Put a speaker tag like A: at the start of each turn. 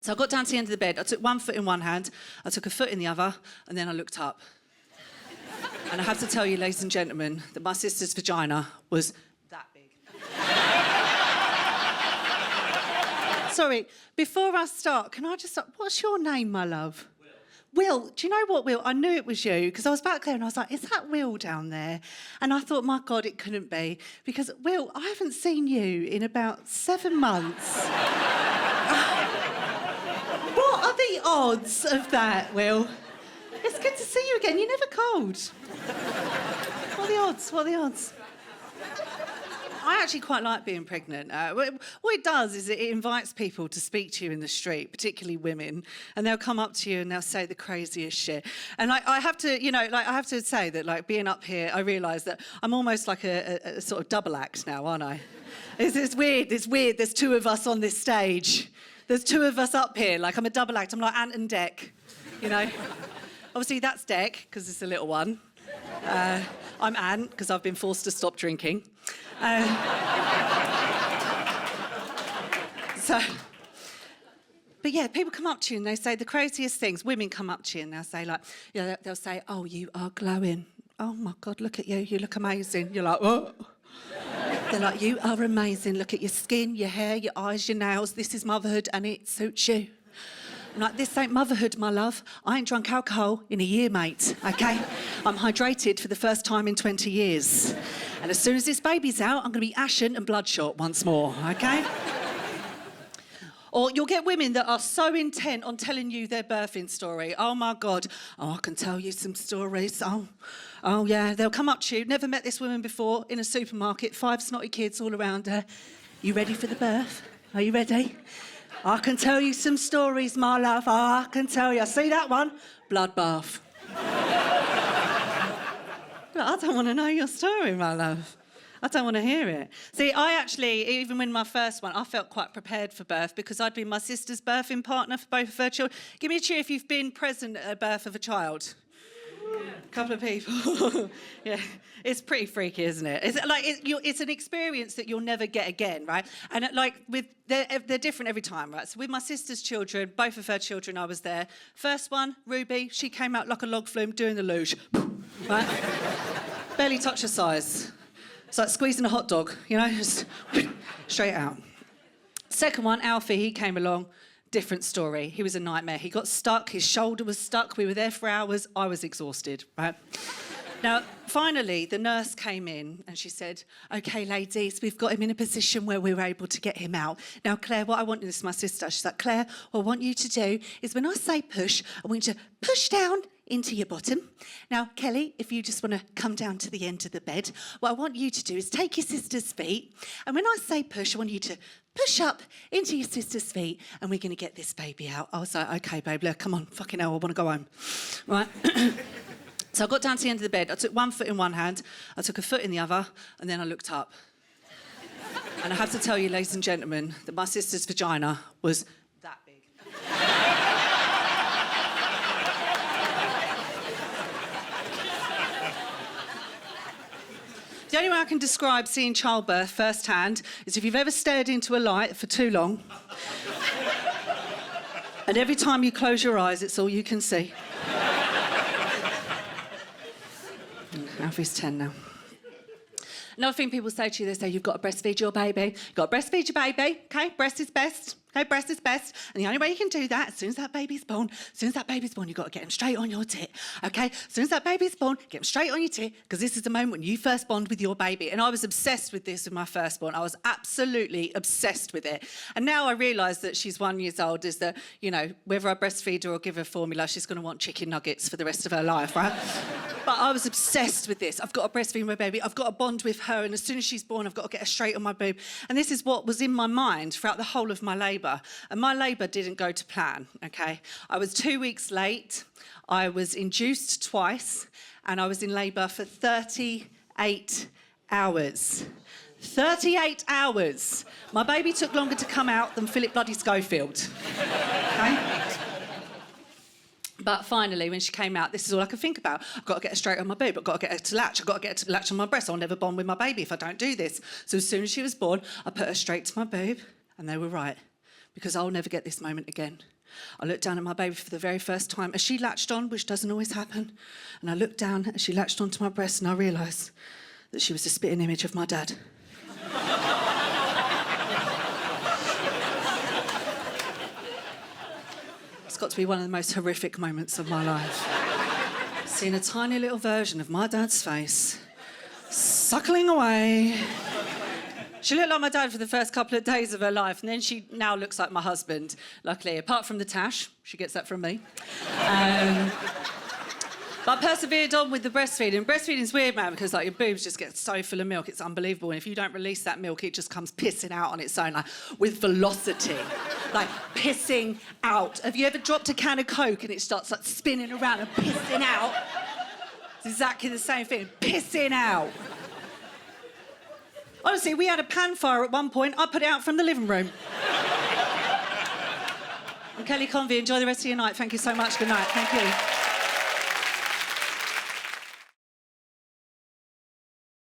A: So I got down to the end of the bed. I took one foot in one hand, I took a foot in the other, and then I looked up. And I have to tell you, ladies and gentlemen, that my sister's vagina was that big. Sorry, before I start, can I just... What's your name, my love? Will, do you know what, Will? I knew it was you, because I was back there and I was like, is that Will down there? And I thought, my God, it couldn't be. Because, Will, I haven't seen you in about 7 months. What are the odds of that, Will? It's good to see you again. You're never cold. What are the odds? What are the odds? I actually quite like being pregnant. What it does is it invites people to speak to you in the street, particularly women, and they'll come up to you and they'll say the craziest shit. And I have to, I have to say that, being up here, I realise that I'm almost like a sort of double act now, aren't I? It's weird. It's weird. There's 2 of us on this stage. There's 2 of us up here. I'm a double act. I'm like Ant and Dec, Obviously, that's Dec, because it's a little one. I'm Ant, because I've been forced to stop drinking. But yeah, people come up to you and they say the craziest things. Women come up to you and they'll say, they'll say, oh, you are glowing. Oh, my God, look at you. You look amazing. You're like, what? They're like, you are amazing. Look at your skin, your hair, your eyes, your nails. This is motherhood and it suits you. I'm like, this ain't motherhood, my love. I ain't drunk alcohol in a year, mate, OK? I'm hydrated for the first time in 20 years. And as soon as this baby's out, I'm going to be ashen and bloodshot once more, OK? Or you'll get women that are so intent on telling you their birthing story. Oh, my God. Oh, I can tell you some stories. Oh, yeah. They'll come up to you. Never met this woman before in a supermarket. 5 snotty kids all around her. You ready for the birth? Are you ready? I can tell you some stories, my love. Oh, I can tell you. See that one? Bloodbath. But I don't want to know your story, my love. I don't want to hear it. See, I actually, even when my first one, I felt quite prepared for birth because I'd been my sister's birthing partner for both of her children. Give me a cheer if you've been present at a birth of a child. A couple of people. Yeah, it's pretty freaky, isn't it? It's an experience that you'll never get again, right? And they're different every time, right? So with my sister's children, both of her children, I was there. First one, Ruby, she came out like a log flume doing the luge, right? Barely touched her size. It's like squeezing a hot dog, just straight out. Second one, Alfie, he came along. Different story. He was a nightmare. He got stuck. His shoulder was stuck. We were there for hours. I was exhausted, right? Now, finally, the nurse came in and she said, OK, ladies, we've got him in a position where we were able to get him out. Now, Claire, what I want, this is my sister. She's like, Claire, what I want you to do is when I say push, I want you to push down into your bottom. Now, Kelly, if you just want to come down to the end of the bed, what I want you to do is take your sister's feet, and when I say push, I want you to push up into your sister's feet, and we're going to get this baby out. I was like, OK, babe, look, come on, fucking hell, I want to go home. Right? So I got down to the end of the bed. I took one foot in one hand, I took a foot in the other, and then I looked up. And I have to tell you, ladies and gentlemen, that my sister's vagina was that big. The only way I can describe seeing childbirth firsthand is if you've ever stared into a light for too long, and every time you close your eyes, it's all you can see. Alfie's 10 now. Another thing people say to you, they say, you've got to breastfeed your baby. You've got to breastfeed your baby, OK? Breast is best. Okay, breast is best. And the only way you can do that, as soon as that baby's born, you've got to get him straight on your tit, OK? As soon as that baby's born, get him straight on your tit, because this is the moment when you first bond with your baby. And I was obsessed with this with my firstborn. I was absolutely obsessed with it. And now I realise that she's 1 year old, is that, whether I breastfeed her or give her formula, she's going to want chicken nuggets for the rest of her life, right? But I was obsessed with this. I've got to breastfeed my baby. I've got to bond with her. And as soon as she's born, I've got to get her straight on my boob. And this is what was in my mind throughout the whole of my labour. And my labour didn't go to plan, OK? I was 2 weeks late. I was induced twice. And I was in labour for 38 hours. 38 hours. My baby took longer to come out than Philip bloody Schofield. OK? But finally, when she came out, this is all I could think about. I've got to get her straight on my boob. I've got to get her to latch. I've got to get her to latch on my breast. I'll never bond with my baby if I don't do this. So as soon as she was born, I put her straight to my boob, and they were right. because I'll never get this moment again. I looked down at my baby for the very first time as she latched on, which doesn't always happen. And I looked down as she latched onto my breast and I realised that she was a spitting image of my dad. It's got to be one of the most horrific moments of my life. Seeing a tiny little version of my dad's face, suckling away. She looked like my dad for the first couple of days of her life, and then she now looks like my husband, luckily, apart from the tash. She gets that from me. But I persevered on with the breastfeeding. Breastfeeding's weird, man, because like your boobs just get so full of milk, it's unbelievable. And if you don't release that milk, it just comes pissing out on its own, like, with velocity. Like, pissing out. Have you ever dropped a can of Coke and it starts like spinning around and pissing out? It's exactly the same thing, pissing out. Honestly, we had a pan fire at one point. I put it out from the living room. I'm Kelly Convey. Enjoy the rest of your night. Thank you so much. Good night. Thank you.